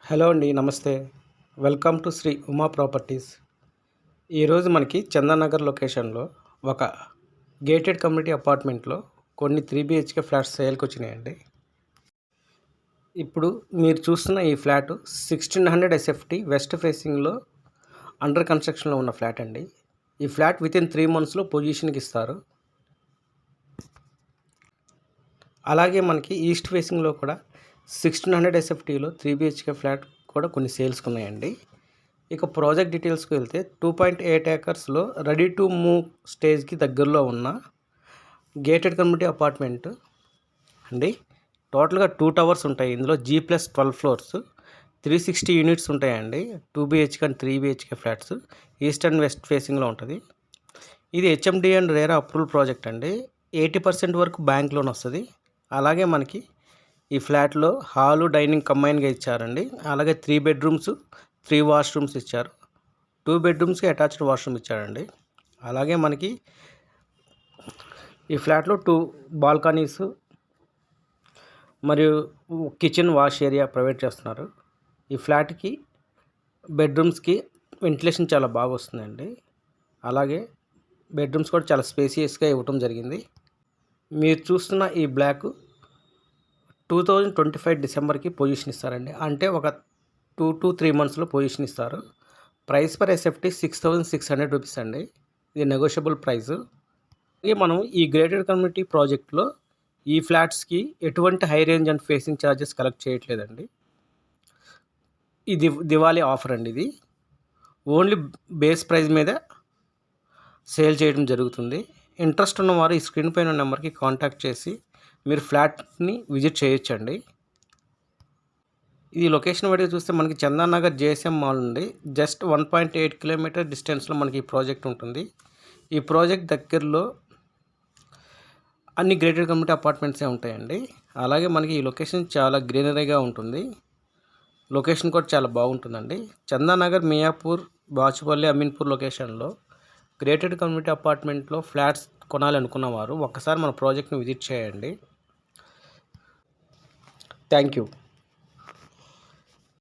Hello అండి, నమస్తే. Welcome to Sri Uma Properties. ఈరోజు మనకి చందానగర్ లొకేషన్లో ఒక గేటెడ్ కమ్యూనిటీ అపార్ట్మెంట్లో కొన్ని 3 BHK ఫ్లాట్స్ సేల్కి వచ్చినాయండి. ఇప్పుడు మీరు చూస్తున్న ఈ ఫ్లాట్ 1600 SFT వెస్ట్ ఫేసింగ్లో అండర్ కన్స్ట్రక్షన్లో ఉన్న ఫ్లాట్ అండి. ఈ ఫ్లాట్ వితిన్ 3 monthsలో పొజిషన్కి ఇస్తారు. అలాగే మనకి ఈస్ట్ ఫేసింగ్లో కూడా 1600 SFTలో 3 BHK ఫ్లాట్ కూడా కొన్ని సేల్స్కి ఉన్నాయండి. ఇక ప్రాజెక్ట్ డీటెయిల్స్కి వెళ్తే 2.8 acresలో రెడీ టు మూవ్ స్టేజ్కి దగ్గరలో ఉన్న గేటెడ్ కమ్యూనిటీ అపార్ట్మెంట్ అండి. టోటల్గా 2 towers ఉంటాయి. ఇందులో G+12 floors 360 units ఉంటాయండి. 2 BHK and 3 BHK flats east and west ఫేసింగ్లో ఉంటుంది. ఇది HMD and RERA approval project అండి. 80% వరకు బ్యాంక్ లోన్ వస్తుంది. అలాగే మనకి ఈ ఫ్లాట్లో హాలు డైనింగ్ కంబైన్గా ఇచ్చారండి. అలాగే 3 bedrooms 3 washrooms ఇచ్చారు. 2 bedroomsకి అటాచ్డ్ వాష్రూమ్ ఇచ్చారండి. అలాగే మనకి ఈ ఫ్లాట్లో 2 balconies మరియు కిచెన్ వాష్ ఏరియా ప్రొవైడ్ చేస్తున్నారు. ఈ ఫ్లాట్కి బెడ్రూమ్స్కి వెంటిలేషన్ చాలా బాగా వస్తుందండి. అలాగే బెడ్రూమ్స్ కూడా చాలా స్పేసియస్గా ఇవ్వటం జరిగింది. మీరు చూస్తున్న ఈ బ్లాక్ 2025 డిసెంబర్కి పొజిషన్ ఇస్తారండి. అంటే ఒక 2 to 3 monthsలో పొజిషన్ ఇస్తారు. ప్రైస్ పర్ SFT 6600 రూపీస్ అండి. ఇది నెగోషియబుల్ ప్రైస్. అలాగే మనం ఈ గ్రేటెడ్ కమ్యూనిటీ ప్రాజెక్ట్లో ఈ ఫ్లాట్స్కి ఎటువంటి high range and facing charges collect చేయట్లేదండి. ఇది దివాళీ ఆఫర్ అండి. ఇది ఓన్లీ బేస్ ప్రైస్ మీద సేల్ చేయడం జరుగుతుంది. ఇంట్రెస్ట్ ఉన్నవారు ఈ స్క్రీన్ పైన నెంబర్కి కాంటాక్ట్ చేసి మీరు ఫ్లాట్ని విజిట్ చేయొచ్చండి. ఈ లొకేషన్ బట్టి చూస్తే మనకి చందానగర్ JSM మాల్ నుండి జస్ట్ 1.8 kilometer డిస్టెన్స్లో మనకి ఈ ప్రాజెక్ట్ ఉంటుంది. ఈ ప్రాజెక్ట్ దగ్గరలో అన్ని గ్రేటెడ్ కమ్యూనిటీ అపార్ట్మెంట్సే ఉంటాయండి. అలాగే మనకి ఈ లొకేషన్ చాలా గ్రీనరీగా ఉంటుంది. లొకేషన్ కూడా చాలా బాగుంటుందండి. చందానగర్, మియాపూర్, బాచుపల్లి, అమీన్పూర్ లొకేషన్లో గ్రేటెడ్ కమ్యూనిటీ అపార్ట్మెంట్లో ఫ్లాట్స్ కొనాలనుకున్నవారు ఒక్కసారి మన ప్రాజెక్ట్ని విజిట్ చేయండి. Thank you.